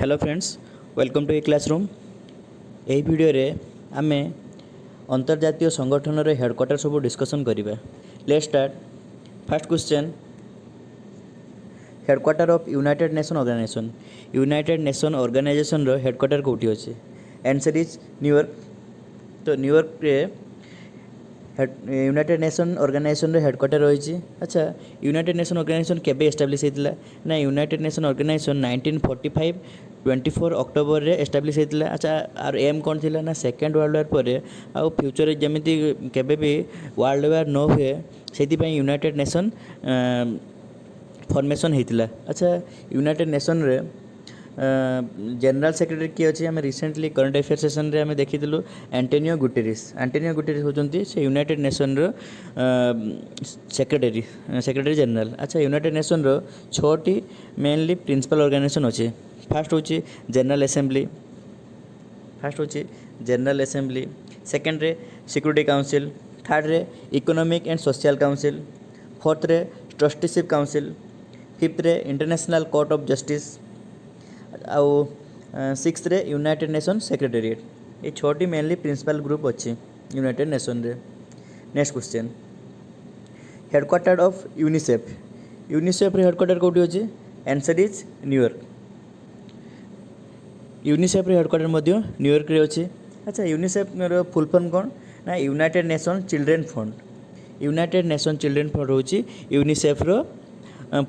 Hello friends, welcome to a classroom. यही video रे आमे अंतर्जातीय संगठन रे हेडक्वार्टर सब डिस्कशन करिबा। Let's start. First question, headquarter of United nation organisation. यूनाइटेड नेशन ऑर्गेनाइजेशन रो हेडक्वार्टर कोठी अछि? Answer is New York. तो न्यूयॉर्क रे यूनाइटेड नेशन ऑर्गेनाइजेशन रे हेडक्वार्टर रही। अच्छा, यूनाइटेड नेशन ऑर्गेनाइजेशन केबे एस्टाब्लिश होता ना? यूनाइटेड नेशन ऑर्गेनाइजेशन 1945 24 अक्टोबर रे एस्टाब्लिश होता। अच्छा, आर एम कौन थिला ना? सेकेंड वर्ल्ड वार पर आउ फ्यूचर जमीती केबे भी वर्ल्ड वार न हुए से यूनाइटेड नेशन फॉर्मेशन होता। अच्छा, यूनाइटेड नेशन रे जनरल सेक्रेटरी किए अच्छे? आम रिसेंटली करंट अफेयर सेसन रे आम देखीलु एंटोनियो गुटेरेस। एंटोनियो गुटेरेस होती से यूनाइटेड नेशन रो सेक्रेटरी जनरल। अच्छा, यूनाइटेड नेशन रो 6टी मेनली प्रिंसिपल ऑर्गेनाइजेशन अच्छे। फास्ट हूँ जनरल असेंबली, सेकेंड रे सिक्योरिटी काउंसिल, थर्ड रे economic and social council, fourth रे ट्रस्टीशिप काउंसिल, फिफ्थ रे इंटरनेशनल कोर्ट ऑफ जस्टिस, आउ सिक्स्थ रे यूनाइटेड नेशन सेक्रेटेरिएट। ये 6टी मेनली प्रिंसिपल ग्रुप अच्छी यूनाइटेड नेशन रे। Next question, headquarter of UNICEF. UNICEF रे हेडक्वार्टर कोठी अछि? Answer is New York. यूनिसेफ रे हेडक्वार्टर मध्य न्यूयॉर्क रे अछि। अच्छा, यूनिसेफ रो फुल फॉर्म कौन ना? United nation children fund. United nation children fund होची यूनिसेफ रो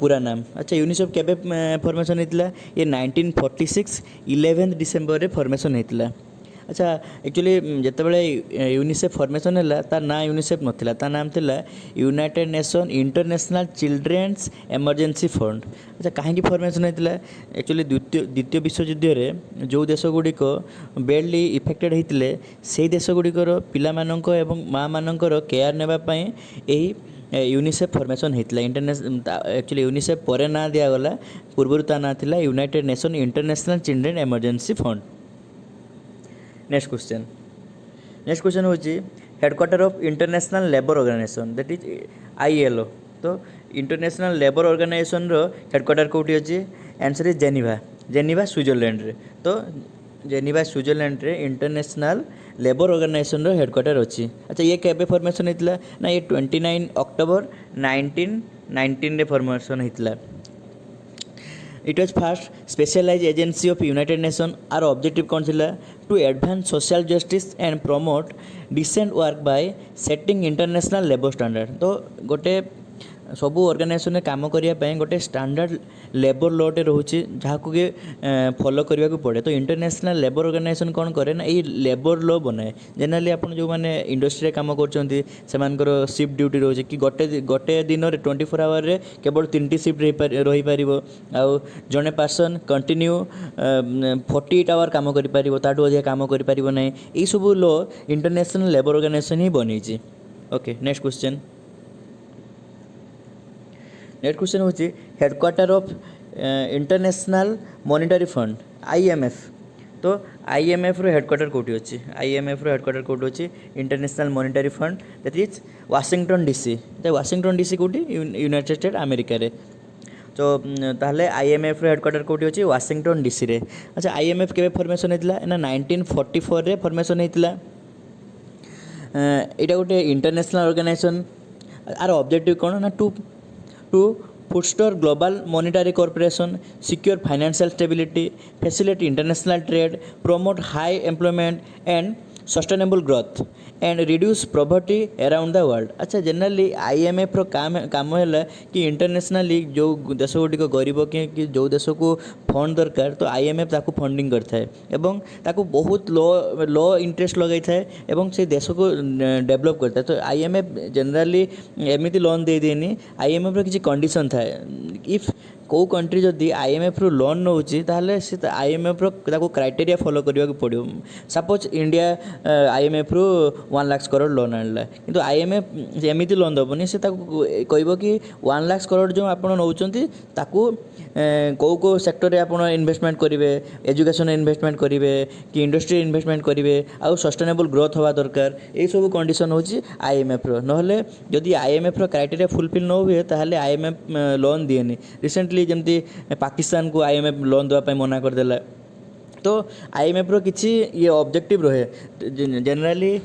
पूरा नाम। अच्छा, यूनिसेफ केबे फॉर्मेशन होता? ये 1946 11 डिसेम्बर रे फॉर्मेशन होता। अच्छा, एक्चुअली जितेबाला यूनिसेफ फॉर्मेशन है तार ना यूनिसेफ नाला, तार नाम थिला United Nation international children's emergency fund. अच्छा, कहीं फॉर्मेशन होता? एक्चुअली द्वितीय विश्वयुद्ध रे जो देश गुड़िक बेडली इफेक्टेड होते से देश गुड़िकर पिला मानक एवं माँ मानकर केयर नेबापी यही यूनिसेफ फॉर्मेशन होता। एक्चुअली यूनिसेफ पर ना दिगला, पूर्व ता ना थिला United Nation International Children Emergency Fund. Next question हूँ headquarter of International Labour Organization, that is ILO। तो इंटरनेशनल लेबर ऑर्गेनाइजेशन रो हेडक्वार्टर कोठी अछि? आंसर इज जेनेवा स्विट्जरलैंड रे। तो जेनेवा स्विट्जरलैंड रे इंटरनेशनल लेबर ऑर्गेनाइजेशन रो हेडक्वार्टर अच्छी। अच्छा, ये केबे फॉर्मेशन होता ना? ये 29 अक्टोबर 1919 रे फॉर्मेशन होता। It was first specialise agency of United Nation. आर ऑब्जेक्टिव कौन थिला? To advance social justice and promote decent work by setting international labour standard. तो गोटे सबू ऑर्गेनाइजेशन काम करने गोटे स्टैंडर्ड लेबर लॉटे रोचे जहाँ को फॉलो करने को पड़े। तो इंटरनेशनल लेबर ऑर्गेनाइजेशन कौन करे ना? ये लेबर लॉ बनाए। जनरली आपन जो मैंने इंडस्ट्री काम कर शिफ्ट ड्यूटी रोचे कि गोटे दिन में 24 आवर रे केवल 3टी शिफ्ट रही पार। आउ जड़े पर्सन कंटिन्यू 48 आवर काम कर ताठू अधिक काम कर ना। ये सब लॉ इंटरनेशनल लेबर ऑर्गेनाइजेशन ही बनी। ओके, नेक्स्ट क्वेश्चन हूँ headquarter of international monetary fund IMF। तो IMF रो हेडक्वार्टर कोठी अछि? IMF रो हेडक्वार्टर कोठी अछि? International monetary fund, that is Washington DC। तो वाशिंगटन DC कोठी? यूनाइटेड स्टेट अमेरिका रे। तो ताहले IMF रो हेडक्वार्टर कोठी अछि? वाशिंगटन DC रे। अच्छा, IMF केबे फॉर्मेशन होइतला ना? 1944 रे फॉर्मेशन होइतला। एटा गोटे इंटरनेशनल ऑर्गेनाइजेशन। आर ऑब्जेक्टिव कौन ना? To foster global monetary cooperation, secure financial stability, facilitate international trade, promote high employment and sustainable growth and reduce poverty around the world। अच्छा, generally IMF रो काम है कि internationally जो देश गुड़िक गरीब कि जो देश को फंड दरकार तो IMF ताकू फंडिंग करता है एवं ताकू बहुत लो इंटरेस्ट लगे थाए एवं से देश को डेवलप करता है। तो IMF जनरली एमती लोन दे देनी। IMF रो किसी कंडीशन थाए। इफ को कंट्री जदि IMF रू लोन नौची ताहले से IMF रो ताको क्राइटेरिया फॉलो करने को पड़ो। सपोज इंडिया IMF रू 1 लाख करोड़ लोन आनला, किंतु IMF एमती लोन दबनी से कहब कि 1 लाख करोड़ जो आप नौकरी ताकू कौ सेक्टर आप इन्वेस्टमेंट करेंगे, एजुकेशन इन्वेस्टमेंट करेंगे कि इंडस्ट्री इन्वेस्टमेंट करेंगे, आउ सस्टेनेबल ग्रोथ हवा दरकार। यही सब कंडीशन होची IMF रो। नहले जदि IMF रो क्राइटेरिया फुलफिल न हुए ताहले IMF लोन दिएनी। रिसेंटली जमती पाकिस्तान को IMF लोन देवाई मना करदेला। तो आईएमएफ रो किछि ये ऑब्जेक्टिव रहे जनरली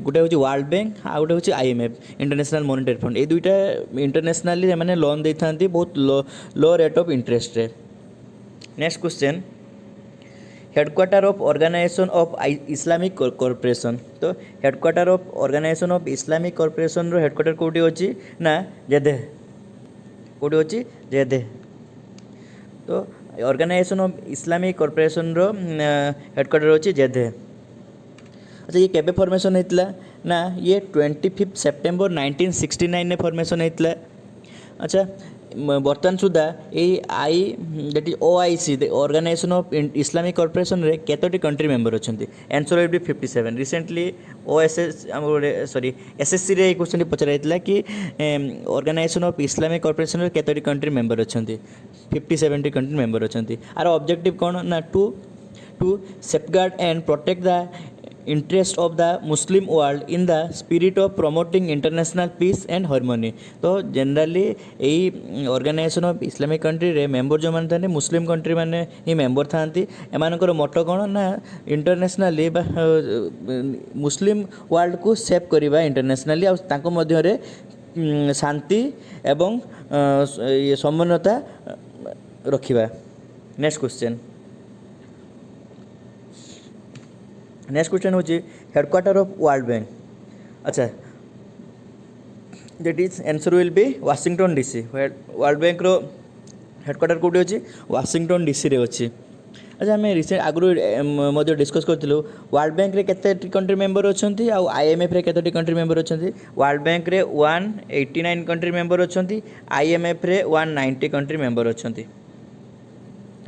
गोटे हूँ वर्ल्ड बैंक आ गोटे हूँ आईएमएफ इंटरनेशनल मॉनेटरी फंड ये दुईटा इंटरनेशनली मैंने लोन दे था बहुत लो रेट ऑफ इंटरेस्ट रे। Next question headquarter of Organization of Islamic Corporation. तो headquarter of Organization of Islamic Corporation रो हेडक्वार्टर कोठी अछि ना जेदे कोठी अछि जेदे। तो ऑर्गेनाइजेशन ऑफ इस्लामिक कॉर्पोरेशन रो हेडक्वार्टर अछि जेदे। अच्छा ये केबे फॉर्मेशन हेतला ना ये 25 सेप्टेम्बर 1969 ने फॉर्मेशन हेतला। अच्छा बर्तमान सुधा आई that is OIC the Organization of Islamic Corporation रे केतोटी कंट्री मेंबर अछंती answer will be 57। Recently OSS sorry SSC रे क्वेश्चन पचराइतला कि ऑर्गेनाइजेशन ऑफ इस्लामिक कॉर्पोरेशन रे केतोटी कंट्री मेंबर अछंती 57 कंट्री मेंबर अछंती। आर ऑब्जेक्टिव कोन ना to safeguard and protect the interest of the Muslim world in the spirit of promoting international peace and harmony. तो जनरली यही ऑर्गेनाइजेशन ऑफ इस्लामिक कंट्री रे मेंबर जो माने मुस्लिम कंट्री माने ही मेंबर थांती एमानकर मोटो कोन ना इंटरनेशनली मुस्लिम वर्ल्ड को save करबा इंटरनेशनली आ तांको मध्य रे शांति एवं समानता रखिबा। नेक्स्ट क्वेश्चन हूँ हेडक्वार्टर ऑफ वर्ल्ड बैंक। अच्छा that is answer will be Washington DC. World Bank रो हेडक्वार्टर कोठी अछि वाशिंगटन डीसी रे अछि। अच्छा आम रिसेंट आगु डिस्कस करूँ वर्ल्ड बैंक रे केते कंट्री मेंबर अछंती आ आईएमएफ रे केते कंट्री मेंबर अछंती। वर्ल्ड बैंक रे 189 कंट्री मेंबर अछंती आईएमएफ रे 190 कंट्री मेंबर अछंती।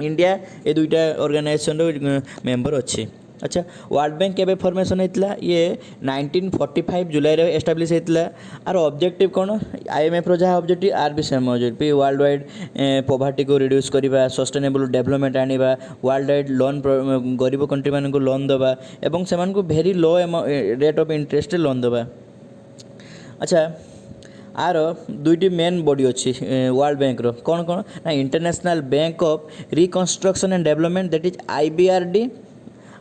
इंडिया ए दुईटा ऑर्गेनाइजेशन रो मेंबर अछि। अच्छा वर्ल्ड बैंक केबे फॉर्मेशन होता ये 1945 जुलाई रे एस्टाब्लिश होता। आर ऑब्जेक्टिव कौन आईएमएफ रो जहाँ ऑब्जेक्टिव आर भी same objective world wide poverty को रिड्यूस करवा सस्टेनेबल डेवलपमेंट आनिबा वर्ल्ड वाइड लोन गरीब कंट्री मान को लोन दबा एवं से very low rate of interest loan दबा। अच्छा आर दुईटी मेन बॉडी अच्छी वर्ल्ड बैंक रो कौन कौन ना International Bank of Reconstruction and Development that is IBRD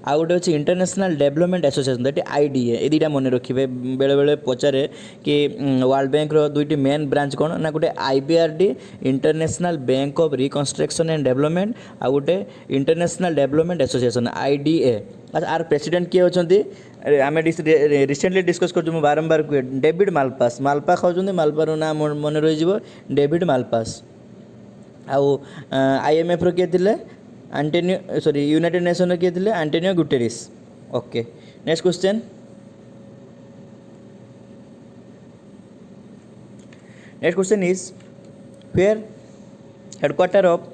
आ गोटे अच्छे International Development Association that IDA ए दुटा मन रखिए बेले बेले पचारे कि वर्ल्ड बैंक रो दुईटी मेन ब्रांच कौन ना गोटे IBRD International Bank of Reconstruction and Development आ गोटे इंटरनेशनल डेवलपमेंट एसोसिएशन आईडीए। आर प्रेसिडेंट किए होचंती आम रिसेंटली डिस्कस कर बारंबार कहे डेविड मालपास मालपा खाऊँ मालपार ना मन रही डेविड मालपास। आउ आईएमएफ रो किए थिले एंटोनियो सॉरी यूनाइटेड नेशन किए थे Antonio Guterres. Okay next question is where headquarter of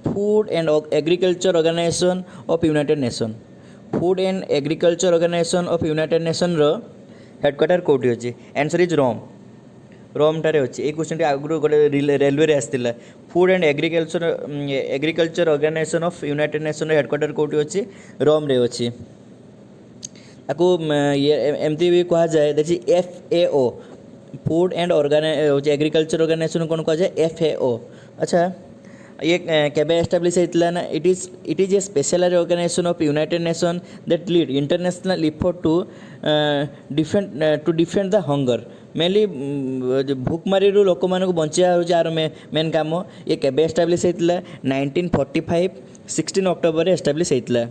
food and agriculture organisation of United Nation. Food and agriculture organisation of United Nation रो हेडक्वार्टर कोठी अछि answer is रोम टारे अच्छी। ये क्वेश्चन आगु गोटे railway रे आसला food and agriculture organisation of United Nation headquarter कोठी अच्छी रोम रे अच्छी। ताकू एमती भी कहा जाए देखिए FAO food and agriculture organisation कौन कहा जाए FAO। अच्छा ये केबे एस्टाब्लिश होता ना it is a special organization of United Nation that lead international effort to defend the hunger mainly भूखमारी लोक मान बचा यार मेन काम। ये केबे एस्टाब्लिश होता 1945 16 अक्टोबर एस्टाब्लिश होता।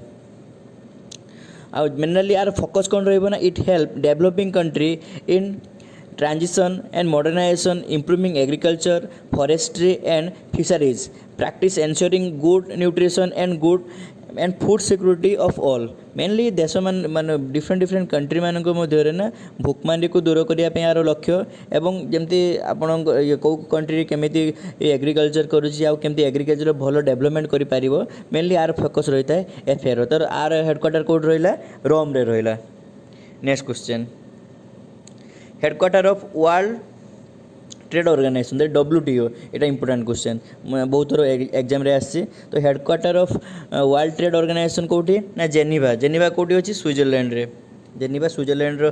आ मेनली यार फोकस कौन रहा it help developing country in transition and modernisation improving agriculture forestry and fisheries practice ensuring good nutrition and food security of all. Mainly देश मान डिफरेंट कंट्री मान ना भूखमारी को दूर करने यार लक्ष्य एवं जमती आपण कौ कंट्री केमी एग्रीकल्चर करुँची एग्रीकल्चर भल डेवलपमेंट कर मेनली यार फोकस रही है FAO। तो आर हेडक्वार्टर कोड रहा रोम रे रहा। Next question headquarter of World Trade Organisation that WTO এটা इंपोर्टेंट क्वेश्चन बहुत थोर एग्जाम रे आसी। तो headquarter of World Trade Organisation कोठी ना जेनेवा कोठी अछि स्विट्जरलैंड रे जेनेवा स्विट्जरलैंड रो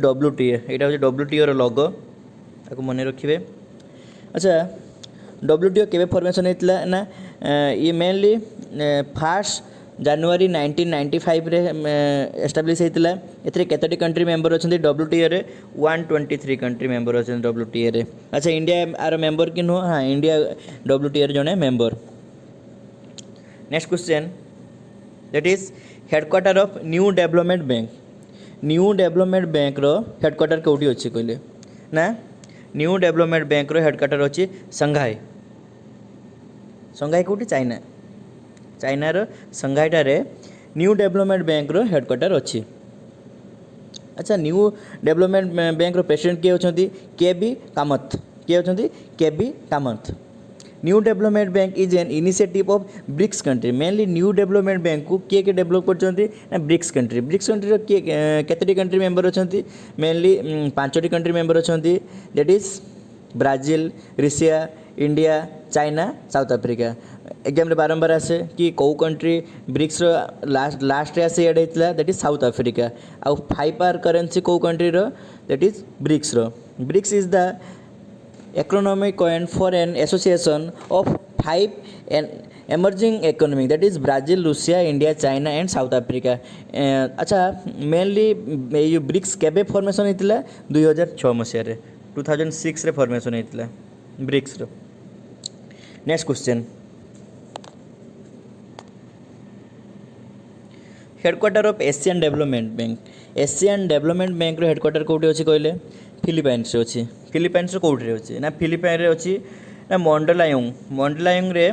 WTO एटा होछि WTO रो लोगो ताको मने रखिबे। अच्छा WTO केबे फॉर्मेशन हेतला ना ये मेनली फास्ट जनवरी 1995 रे एस्टाब्लिश होता है केतोटी कंट्री मेंबर अच्छा WTO रे 123 कंट्री मेंबर अच्छा WTO रे। अच्छा इंडिया आर मेंबर कि नुह हाँ इंडिया WTO रे जड़े member. Next question that is headquarter of New Development Bank. New Development Bank रो हेडक्वार्टर कोठी अच्छी कहले ना न्यू डेवलपमेंट बैंक रो हेडक्वार्टर अच्छी संघाई। संघाई कोठी चाइना चाइनार संघाईटार न्यू डेवलपमेंट बैंक रो हेडक्वार्टर अच्छी। अच्छा न्यू डेवलपमेंट बैंक रो प्रेसिडेंट किए होचंती के.बी. कामत। किए होचंती K B. Kamath. New Development Bank is an initiative of BRICS country. Mainly New Development Bank को किए डेवलप करचंती ना ब्रिक्स कंट्री। ब्रिक्स कंट्री रो किए केतटी कंट्री मेंबर अछंती मेनली 5टी कंट्री मेंबर अछंती that is Brazil Russia India China South Africa. Exam रे बारंबार आसे कि कौ कंट्री ब्रिक्स रो लास्ट आसे एड होता दैट इज साउथ अफ्रीका। आउ 5 आर करेंसी कौ कंट्री रो दैट इज ब्रिक्स रो। BRICS is the economic coin for an association of 5 emerging economy that is Brazil, Russia, India, China and South Africa। अच्छा mainly ये BRICS केबे formation होता 2006 मसीह 2006 रे फॉर्मेशन होता ब्रिक्स रो। Next question headquarter of Asian Development Bank. Asian Development Bank रो headquarter कोठी अछि कहले फिलिपाइन्स रे अछि। फिलिपाइन्स रो कोठी रे अछि ना फिलिपाइन रे अछि ना मंडलायुंग। मंडलायुंग रे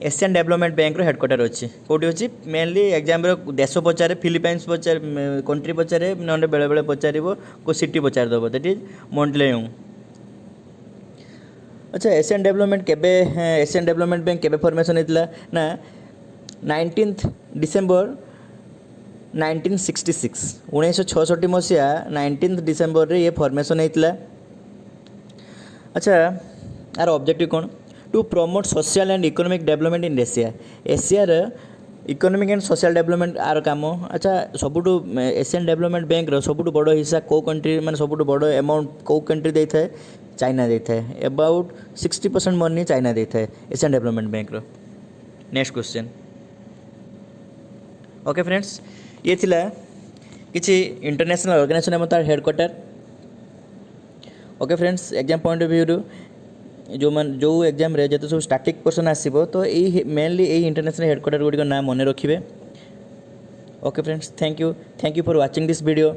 एशियन डेवलपमेंट बैंक रो हेडक्वार्टर अछि कोठी अछि मेनली एग्जाम रो देश पचारे फिलिपाइन्स पचारे कंट्री पचारे नंदे बेले बेले पचारिबो को सिटी पचार दबो दैट इज मंडलायुंग। अच्छा एशियन डेवलपमेंट केबे एशियन डेवलपमेंट बैंक केबे फॉर्मेशन हेतला ना 19 डिसेम्बर 1966 1966 मसीहा 19 डिसेम्बर रे ये फॉर्मेशन होता। अच्छा यार ऑब्जेक्टिव कौन to promote social and economic development in Asia. एशियार इकोनॉमिक एंड सोशल डेवलपमेंट आर काम। अच्छा सबुठ एशियन डेवलपमेंट बैंक रो सबुठ बड़ हिस्सा को कंट्री माने सबुठ बड़ अमाउंट को कंट्री देता है चाइना देता है। अबाउट 60% मनी चाइना देता है एशियन डेवलपमेंट बैंक रो। नेक्स्ट क्वेश्चन ओके फ्रेंड्स ये थिला किसी इंटरनेशनल ऑर्गेनाइजेशन एवं तार headquarter. Okay friends exam point of view जो एग्जाम रे जो सब स्टैटिक क्वेश्चन आसीबो तो ये मेनली ये इंटरनेशनल हेडक्वार्टर गुडी को नाम मन रखिबे। Okay friends thank you for watching this video.